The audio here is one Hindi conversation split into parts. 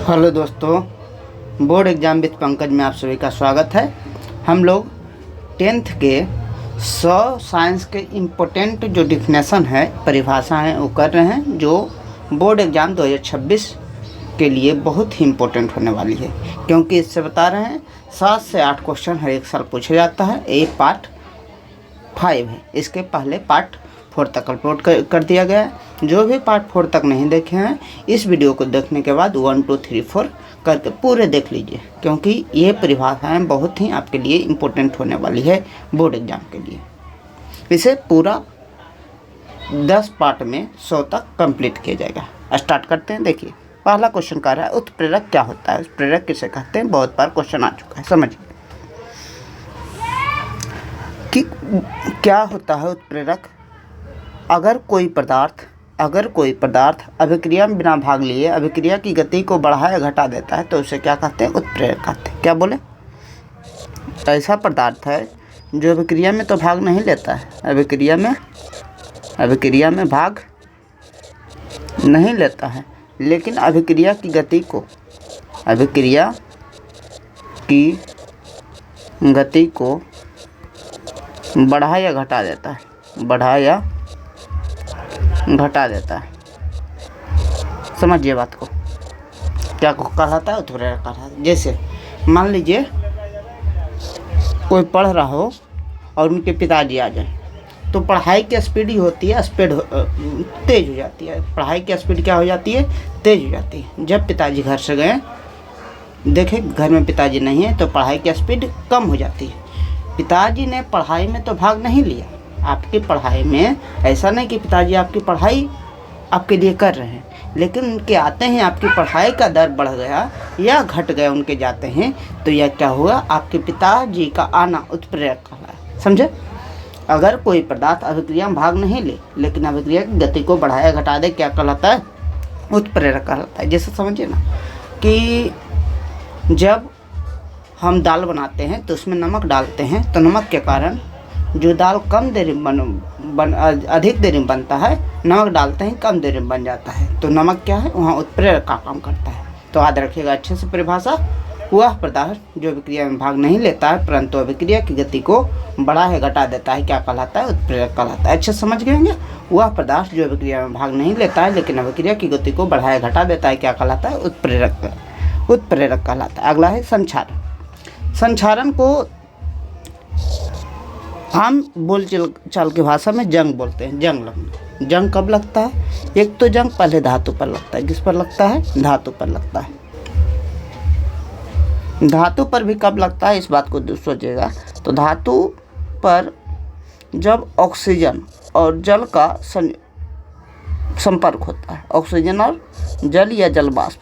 हेलो दोस्तों, बोर्ड एग्ज़ाम विद पंकज में आप सभी का स्वागत है। हम लोग 10th के 100 साइंस के इम्पोर्टेंट जो डिफिनेशन है, परिभाषा है, वो कर रहे हैं, जो बोर्ड एग्ज़ाम 2026 के लिए बहुत ही इम्पोर्टेंट होने वाली है। क्योंकि इससे बता रहे हैं 7 से 8 क्वेश्चन हर एक साल पूछा जाता है। ये पार्ट 5 है, इसके पहले पार्ट 4 तक अपलोड कर दिया गया है। जो भी पार्ट 4 तक नहीं देखे हैं, इस वीडियो को देखने के बाद 1 2 3 4 करके पूरे देख लीजिए, क्योंकि ये परिभाषाएं बहुत ही आपके लिए इम्पोर्टेंट होने वाली है बोर्ड एग्ज़ाम के लिए। इसे पूरा 10 पार्ट में 100 तक कंप्लीट किया जाएगा। स्टार्ट करते हैं। देखिए, पहला क्वेश्चन कह रहा है उत्प्रेरक क्या होता है, उत्प्रेरक किसे कहते हैं। बहुत बार क्वेश्चन आ चुका है, समझिए कि क्या होता है उत्प्रेरक। अगर कोई पदार्थ अभिक्रिया में बिना भाग लिए अभिक्रिया की गति को बढ़ा या घटा देता है तो उसे क्या कहते हैं, उत्प्रेरक कहते हैं। क्या बोले, ऐसा पदार्थ है जो अभिक्रिया में तो भाग नहीं लेता है, अभिक्रिया में भाग नहीं लेता है, लेकिन अभिक्रिया की गति को बढ़ा या घटा देता है, समझिए बात को। क्या कहलाता है, उत्प्रेरक कहलाता है। जैसे मान लीजिए कोई पढ़ रहा हो और उनके पिताजी आ जाए, तो पढ़ाई की स्पीड ही होती है, तेज हो जाती है। पढ़ाई की स्पीड क्या हो जाती है, तेज हो जाती है। जब पिताजी घर से गए, देखे घर में पिताजी नहीं है, तो पढ़ाई की स्पीड कम हो जाती है। पिताजी ने पढ़ाई में तो भाग नहीं लिया, आपकी पढ़ाई में ऐसा नहीं कि पिताजी आपकी पढ़ाई आपके लिए कर रहे हैं, लेकिन उनके आते हैं आपकी पढ़ाई का दर बढ़ गया या घट गया, उनके जाते हैं, तो यह क्या हुआ, आपके पिताजी का आना उत्प्रेरक कहलाया। समझे। अगर कोई पदार्थ अभिक्रिया में भाग नहीं ले, लेकिन अभिक्रिया की गति को बढ़ाया घटा दे, क्या कहलाता है, उत्प्रेरक कहलाता है। जैसे समझिए ना कि जब हम दाल बनाते हैं तो उसमें नमक डालते हैं, तो नमक के कारण जो दाल कम देर में अधिक देर में बनता है, नमक डालते हैं कम देर में बन जाता है, तो नमक क्या है, वहाँ उत्प्रेरक का काम करता है। तो याद रखिएगा अच्छे से परिभाषा। वह पदार्थ जो अभिक्रिया में भाग नहीं लेता है परंतु अभिक्रिया की गति को बढ़ा है घटा देता है, क्या कहलाता है, उत्प्रेरक कहलाता है। अच्छे समझ गए। वह पदार्थ जो अभिक्रिया में भाग नहीं लेता है लेकिन अभिक्रिया की गति को बढ़ाया घटा देता है, क्या कहलाता है, उत्प्रेरक कहलाता है। अगला है संचारण। संचारण को हम बोलचाल की भाषा में जंग बोलते हैं। जंग लगना, जंग कब लगता है, एक तो जंग पहले धातु पर लगता है। किस पर लगता है, धातु पर लगता है। धातु पर भी कब लगता है, इस बात को सोचिएगा। तो धातु पर जब ऑक्सीजन और जल का संपर्क होता है, ऑक्सीजन और जल या जल वाष्प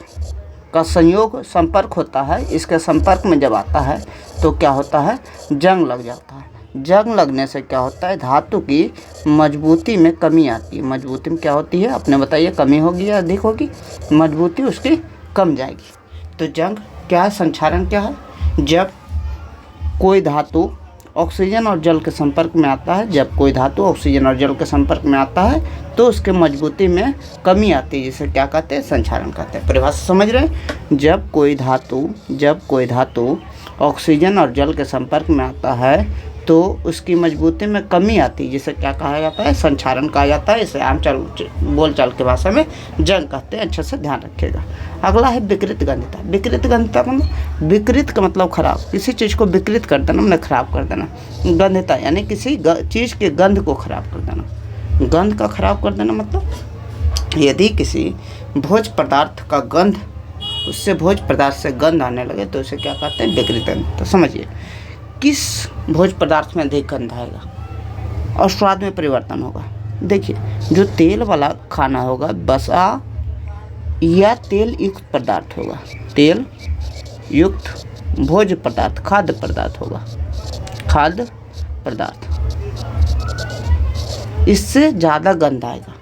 का संपर्क होता है, इसके संपर्क में जब आता है तो क्या होता है, जंग लग जाता है। जंग लगने से क्या होता है, धातु की मजबूती में कमी आती है। मजबूती में क्या होती है, अपने बताइए, कमी होगी या अधिक होगी, मजबूती उसकी कम जाएगी। तो जंग क्या है, संचारण क्या है, जब कोई धातु ऑक्सीजन और जल के संपर्क में आता है, जब कोई धातु ऑक्सीजन और जल के संपर्क में आता है तो उसके मजबूती में कमी आती है, जिसे क्या कहते हैं, संचारण कहते हैं। परिभाषा समझ रहे हैं। जब कोई धातु ऑक्सीजन और जल के संपर्क में आता है तो उसकी मजबूती में कमी आती है, जिसे क्या कहा जाता है, संचारण कहा जाता है। इसे आम बोलचाल की भाषा में जंग कहते हैं। अच्छे से ध्यान रखिएगा। अगला है विकृत गंधता। विकृत गंधता मतलब, विकृत का मतलब खराब, किसी चीज़ को विकृत कर देना, मतलब खराब कर देना। गंधता यानी किसी चीज़ के गंध को खराब कर देना। गंध का खराब कर देना मतलब, यदि किसी भोज्य पदार्थ का गंध, उससे भोज्य पदार्थ से गंध आने लगे तो उसे क्या कहते हैं, विकृत गंध। तो समझिए, किस भोज्य पदार्थ में अधिक गंध आएगा और स्वाद में परिवर्तन होगा। देखिए, जो तेल वाला खाना होगा, वसा या तेल युक्त पदार्थ होगा, तेल युक्त भोज्य पदार्थ, खाद्य पदार्थ होगा, खाद्य पदार्थ, इससे ज़्यादा गंध आएगा,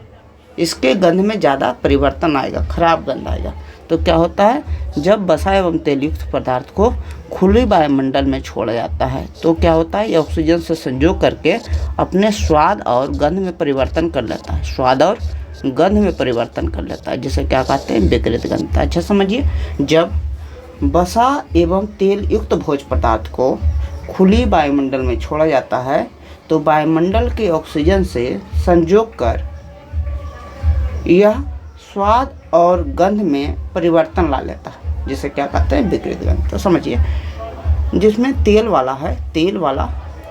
इसके गंध में ज़्यादा परिवर्तन आएगा, खराब गंध आएगा। तो क्या होता है, जब वसा एवं तेलयुक्त पदार्थ को खुले वायुमंडल में छोड़ा जाता है तो क्या होता है, ये ऑक्सीजन से संयोग करके अपने स्वाद और गंध में परिवर्तन कर लेता है, स्वाद और गंध में परिवर्तन कर लेता है, जिसे क्या कहते हैं, विकृत गंध। अच्छा समझिए, जब वसा एवं तेल युक्त भोज पदार्थ को खुली वायुमंडल में छोड़ा जाता है तो वायुमंडल के ऑक्सीजन से संयोग कर यह स्वाद और गंध में परिवर्तन ला लेता है, जिसे क्या कहते हैं, विकृत गंध। तो समझिए, जिसमें तेल वाला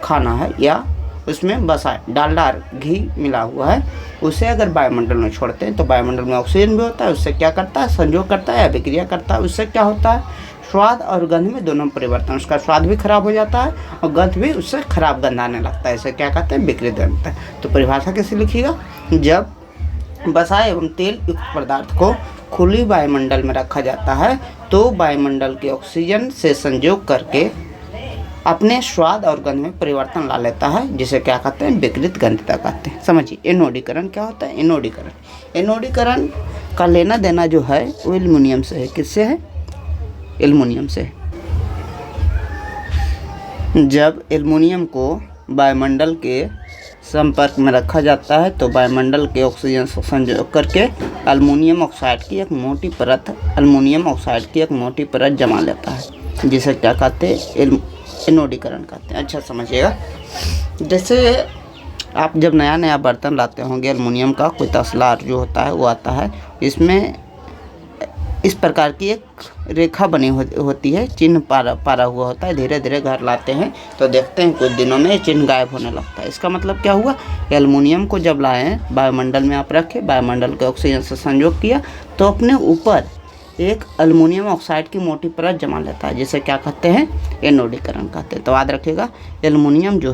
खाना है या उसमें वसा डालडा घी मिला हुआ है, उसे अगर वायुमंडल में छोड़ते हैं तो वायुमंडल में ऑक्सीजन भी होता है, उससे क्या करता है, संयोग करता है या विक्रिया करता है। उससे क्या होता है, स्वाद और गंध में दोनों में परिवर्तन, उसका स्वाद भी खराब हो जाता है और गंध भी उससे खराब गंध आने लगता है, इसे क्या कहते हैं, विकृत गंध। तो परिभाषा कैसे लिखिएगा, जब वसा एवं तेल युक्त पदार्थ को खुली वायुमंडल में रखा जाता है तो वायुमंडल के ऑक्सीजन से संयोग करके अपने स्वाद और गंध में परिवर्तन ला लेता है, जिसे क्या कहते हैं, विकृत गंधता कहते हैं। समझिए, एनोडीकरण क्या होता है, एनोडीकरण का लेना देना जो है वो एल्युमिनियम से है। किससे है, एल्युमिनियम से। जब एल्युमिनियम को वायुमंडल के संपर्क में रखा जाता है तो वायुमंडल के ऑक्सीजन से संयोग करके एल्युमिनियम ऑक्साइड की एक मोटी परत जमा लेता है, जिसे क्या कहते हैं, एनोडीकरण कहते हैं। अच्छा समझिएगा, जैसे आप जब नया नया बर्तन लाते होंगे एल्युमिनियम का, कोई तसला जो होता है वो आता है, इसमें इस प्रकार की एक रेखा बनी होती है, चिन्ह पारा हुआ होता है। धीरे धीरे घर लाते हैं तो देखते हैं कुछ दिनों में चिन्ह गायब होने लगता है। इसका मतलब क्या हुआ, एल्युमिनियम को जब लाए वायुमंडल में आप रखे, वायुमंडल के ऑक्सीजन से संयोग किया तो अपने ऊपर एक एल्युमिनियम ऑक्साइड की मोटी परत जमा लेता है, जिसे क्या कहते हैं, एनोडीकरण कहते हैं। तो याद रखिएगा, एल्युमिनियम जो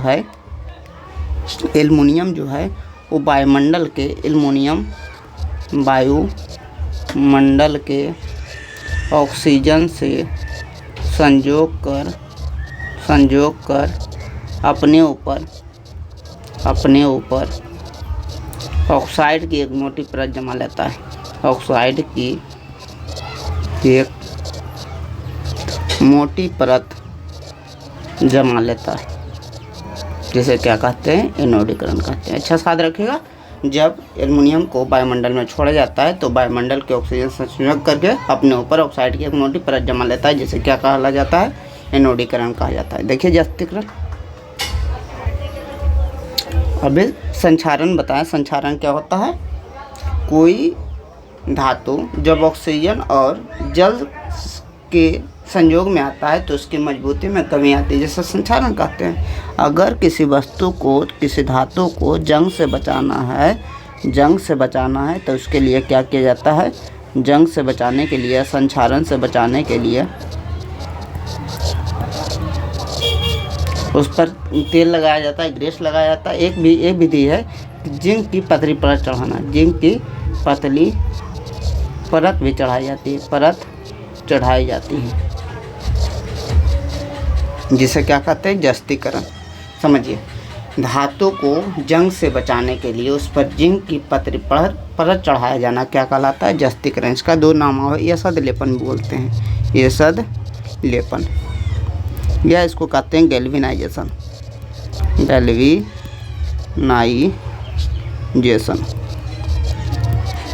है वो वायुमंडल के ऑक्सीजन से संयोग कर अपने ऊपर ऑक्साइड की एक मोटी परत जमा लेता है, ऑक्साइड की एक मोटी परत जमा लेता है, जिसे क्या कहते हैं, एनोडीकरण कहते हैं। अच्छा याद रखिएगा, जब एल्युमिनियम को वायुमंडल में छोड़ा जाता है तो वायुमंडल के ऑक्सीजन से संयोग करके अपने ऊपर ऑक्साइड की एक मोटी परत जमा लेता है, जिसे क्या कहा जाता है, एनोडीकरण कहा जाता है। देखिए जास्तीकरण। अभी संक्षारण बताएं, संक्षारण क्या होता है, कोई धातु जब ऑक्सीजन और जल के संयोग में आता है तो उसकी मजबूती में कमी आती है, जिसे संक्षारण कहते हैं। अगर किसी वस्तु को, किसी धातु को जंग से बचाना है तो उसके लिए क्या किया जाता है, जंग से बचाने के लिए, संक्षारण से बचाने के लिए उस पर तेल लगाया जाता है, ग्रीस लगाया जाता है। एक विधि है जिंक की पतली परत चढ़ाना, जिंक की पतली परत भी चढ़ाई जाती है, जिसे क्या कहते हैं, जस्तीकरण। समझिए, धातु को जंग से बचाने के लिए उस पर जिंक की पतली परत चढ़ाया जाना क्या कहलाता है, जस्तीकरण। इसका दो नाम है, यसद लेपन बोलते हैं, यसद लेपन, या इसको कहते हैं गैल्वेनाइजेशन।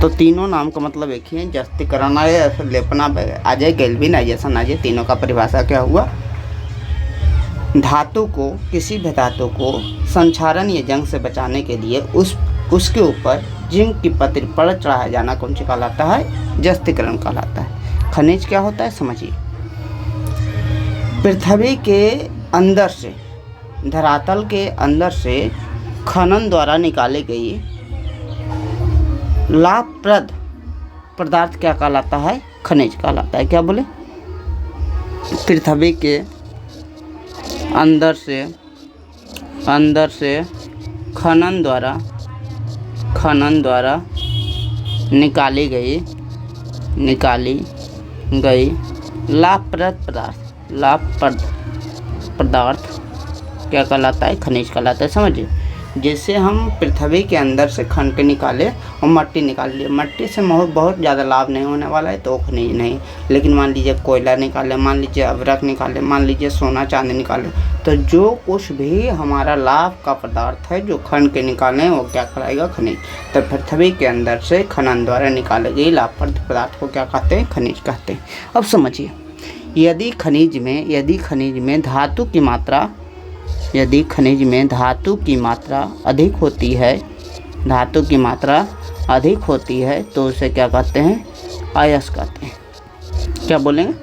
तो तीनों नाम का मतलब एक ही है, जस्तीकरण आए, लेपन आ जाए, गैल्वेनाइजेशन आ जाए। तीनों का परिभाषा क्या हुआ, धातु को, किसी भी धातु को संक्षारण या जंग से बचाने के लिए उसके ऊपर जिंक की पतली परत चढ़ाया जाना कौन सी कहलाता है, जस्तीकरण कहलाता है। खनिज क्या होता है, समझिए, पृथ्वी के अंदर से, धरातल के अंदर से खनन द्वारा निकाली गई लाभप्रद पदार्थ क्या कहलाता है, खनिज कहलाता है। क्या बोले, पृथ्वी के अंदर से खनन द्वारा निकाली गई लाभप्रद पदार्थ क्या कहलाता है, खनिज कहलाता है। समझिए, जैसे हम पृथ्वी के अंदर से खन के निकाले और मट्टी निकाल लिए, मट्टी से बहुत ज़्यादा लाभ नहीं होने वाला है, तो खनिज नहीं। लेकिन मान लीजिए कोयला निकाले, मान लीजिए अभ्रक निकाले, मान लीजिए सोना चांदी निकाले, तो जो कुछ भी हमारा लाभ का पदार्थ है जो खन के निकालें वो क्या कहलाएगा? खनिज। तो पृथ्वी के अंदर से खनन द्वारा निकाले गए लाभप्रद पदार्थ को क्या कहते हैं? खनिज कहते हैं। अब समझिए, यदि खनिज में धातु की मात्रा अधिक होती है, तो उसे क्या कहते हैं? अयस्क कहते हैं। क्या बोलेंगे?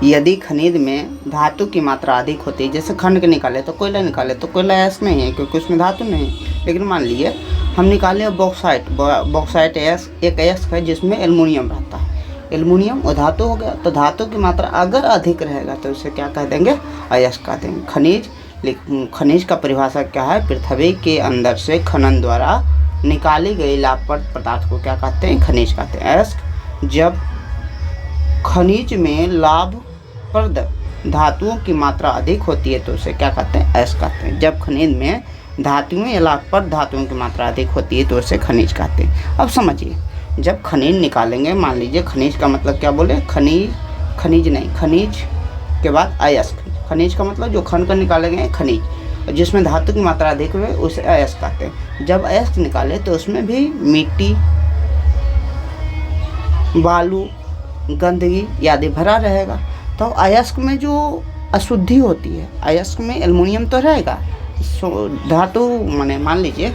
यदि खनिज में धातु की मात्रा अधिक होती है, जैसे खंड के निकाले तो कोयला निकाले, तो कोयला अयस्क नहीं है क्योंकि उसमें धातु नहीं है। लेकिन मान लीजिए हम निकाले बॉक्साइट एक अयस्क है जिसमें एल्युमिनियम रहता है। एल्युमिनियम और धातु हो गया, तो धातु की मात्रा अगर अधिक रहेगा तो उसे क्या कह देंगे? अयस्क कह देंगे। खनिज का परिभाषा क्या है? पृथ्वी के अंदर से खनन द्वारा निकाली गई लाभप्रद पदार्थ को क्या कहते हैं? खनिज कहते हैं। अयस्क, जब खनिज में लाभप्रद धातुओं की मात्रा अधिक होती है तो उसे क्या कहते हैं? अयस्क कहते हैं। जब खनिज में धातुओं या लाभप्रद धातुओं की मात्रा अधिक होती है तो उसे खनिज कहते हैं। अब समझिए, जब खनिज निकालेंगे, मान लीजिए खनिज का मतलब क्या बोले? खनिज के बाद अयस्क। खनिज का मतलब जो खन कर निकाले गए खनिज, जिसमें धातु की मात्रा अधिक हुए उसे अयस्क कहते हैं। जब अयस्क निकाले तो उसमें भी मिट्टी, बालू, गंदगी आदि भरा रहेगा। तो अयस्क में जो अशुद्धि होती है, अयस्क में एल्युमिनियम तो रहेगा, धातु माने मान लीजिए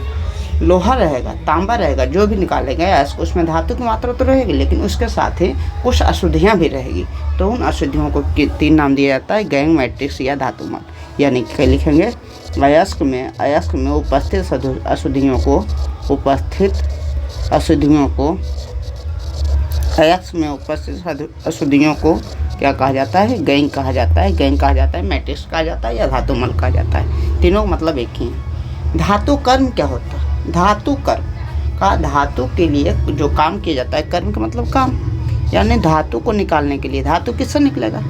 लोहा रहेगा, तांबा रहेगा, जो भी निकालेगा अयस्क, उसमें धातु की मात्रा तो रहेगी, लेकिन उसके साथ ही कुछ अशुद्धियाँ भी रहेगी। तो उन अशुद्धियों को 3 नाम दिया जाता है, गैंग, मैट्रिक्स या धातुमल। यानी कि लिखेंगे अयस्क में उपस्थित अशुद्धियों को क्या कहा जाता है? गैंग कहा जाता है, मैट्रिक्स कहा जाता है या धातुमल कहा जाता है। तीनों मतलब एक ही है। धातु कर्म क्या होता है? धातु के लिए जो काम किया जाता है, कर्म का मतलब काम, यानी धातु को निकालने के लिए। धातु किससे निकलेगा?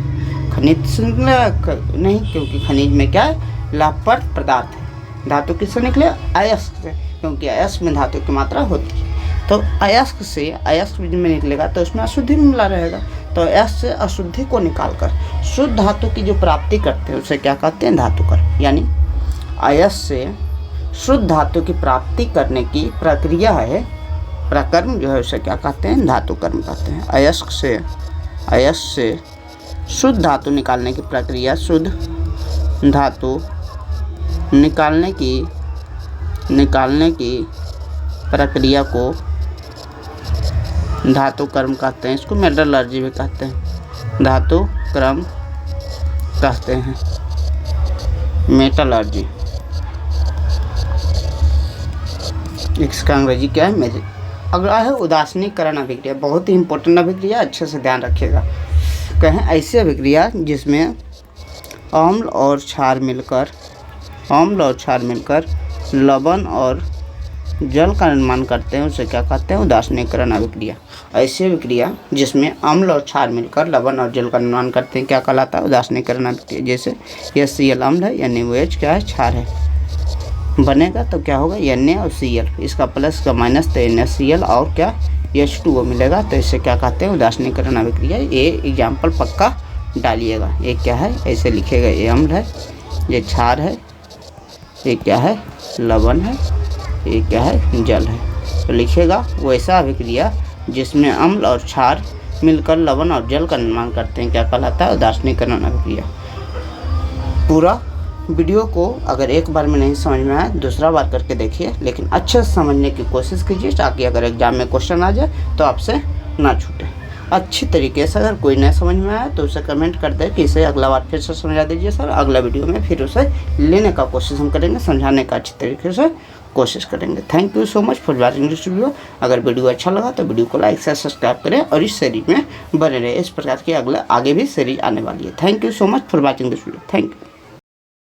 खनिज से निकलेगा नहीं, क्योंकि खनिज में क्या है? लाभप्रद पदार्थ है। धातु किससे निकले? अयस्क से, क्योंकि अयस्क में धातु की मात्रा होती है। तो अयस्क में निकलेगा तो उसमें अशुद्धि मिला रहेगा। तो अयस्क से अशुद्धि को निकालकर शुद्ध धातु की जो प्राप्ति करते हैं उसे क्या कहते हैं? धातु कर्म। यानी अयस्क से शुद्ध धातु की प्राप्ति करने की प्रक्रिया है, प्रकर्म जो है उसे क्या कहते हैं? धातु कर्म कहते हैं। अयस्क से शुद्ध धातु निकालने की प्रक्रिया, शुद्ध धातु निकालने की प्रक्रिया को धातु कर्म कहते हैं। इसको मेटलर्जी भी कहते हैं, धातु कर्म कहते हैं, मेटलर्जी। इसका अंग्रेजी क्या है? अगला है उदासीनीकरण अभिक्रिया। बहुत ही इंपॉर्टेंट अभिक्रिया, अच्छे से ध्यान रखिएगा। कहें ऐसी अभिक्रिया जिसमें अम्ल और क्षार मिलकर लवण और जल का निर्माण करते हैं उसे क्या कहते हैं? उदासीनीकरण अभिक्रिया। ऐसी अभिक्रिया जिसमें अम्ल और क्षार मिलकर लवण और जल का निर्माण करते हैं क्या कहलाता है? उदासीनीकरण अभिक्रिया। जैसे HCl अम्ल है, NaOH क्या है? क्षार है, बनेगा तो क्या होगा? Na और Cl, इसका प्लस का माइनस, तो NaCl और क्या? H2O मिलेगा। तो इसे क्या कहते हैं? उदासीनीकरण अभिक्रिया। ये एग्जाम्पल पक्का डालिएगा। ये क्या है? ऐसे लिखेगा, ये अम्ल है, ये क्षार है, ये क्या है? लवण है, ये क्या है? जल है। तो लिखेगा वैसा अभिक्रिया जिसमें अम्ल और क्षार मिलकर लवण और जल का निर्माण करते हैं क्या कहलाता है? उदासीनीकरण अभिक्रिया। पूरा वीडियो को अगर एक बार में नहीं समझ में आया दूसरा बार करके देखिए, लेकिन अच्छे से समझने की कोशिश कीजिए ताकि अगर एग्जाम में क्वेश्चन आ जाए तो आपसे ना छूटे। अच्छी तरीके से अगर कोई नहीं समझ में आया तो उसे कमेंट कर दे कि इसे अगला बार फिर से समझा दीजिए सर। अगला वीडियो में फिर उसे लेने का कोशिश हम करेंगे, समझाने का अच्छी तरीके से कोशिश करेंगे। Thank you so much for watching this video. अगर वीडियो अच्छा लगा तो वीडियो को लाइक से सब्सक्राइब करें और इस सीरीज में बने रहे। इस प्रकार की आगे भी सीरीज आने वाली है। Thank you so much for watching this video. Thank you.